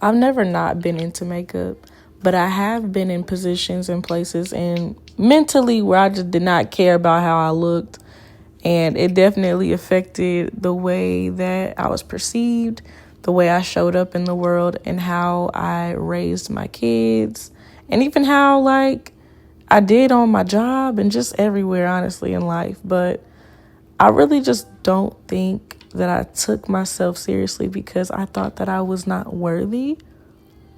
I've never not been into makeup, but I have been in positions and places and mentally where I just did not care about how I looked. And it definitely affected the way that I was perceived, the way I showed up in the world, and how I raised my kids, and even how, like, I did on my job and just everywhere, honestly, in life. But I really just don't think that I took myself seriously because I thought that I was not worthy.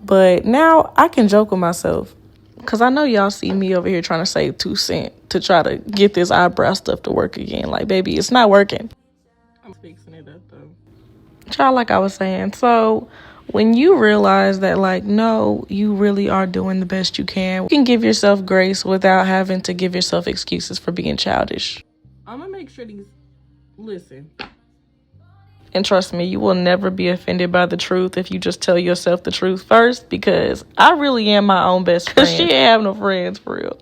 But now I can joke with myself because I know y'all see me over here trying to save 2 cents to try to get this eyebrow stuff to work again. Like, baby, it's not working. I'm fixing it up, though. Child, like I was saying. So when you realize that, like, no, you really are doing the best you can give yourself grace without having to give yourself excuses for being childish. I'm going to make sure these... Listen. And trust me, you will never be offended by the truth if you just tell yourself the truth first, because I really am my own best friend. She ain't have no friends, for real.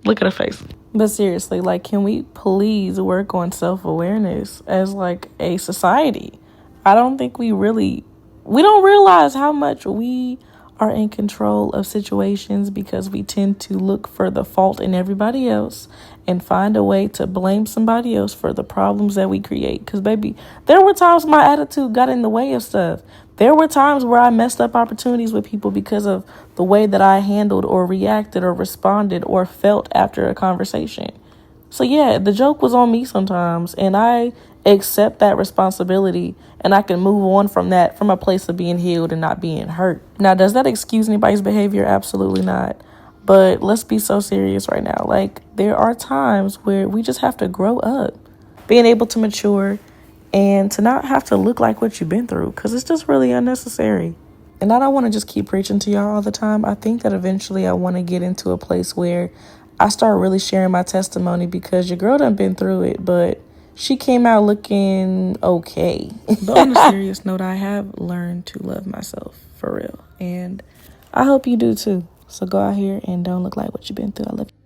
Look at her face. But seriously, like, can we please work on self-awareness as, like, a society? I don't think we don't realize how much we are in control of situations because we tend to look for the fault in everybody else and find a way to blame somebody else for the problems that we create. Because, baby, there were times my attitude got in the way of stuff. There were times where I messed up opportunities with people because of the way that I handled or reacted or responded or felt after a conversation. So, yeah, the joke was on me sometimes, and I accept that responsibility, and I can move on from that from a place of being healed and not being hurt. Now, does that excuse anybody's behavior? Absolutely not. But let's be so serious right now. Like, there are times where we just have to grow up, being able to mature and to not have to look like what you've been through, because it's just really unnecessary. And I don't want to just keep preaching to y'all all the time. I think that eventually I want to get into a place where I start really sharing my testimony, because your girl done been through it, but she came out looking okay. But on a serious note, I have learned to love myself for real. And I hope you do too. So go out here and don't look like what you've been through. I love you.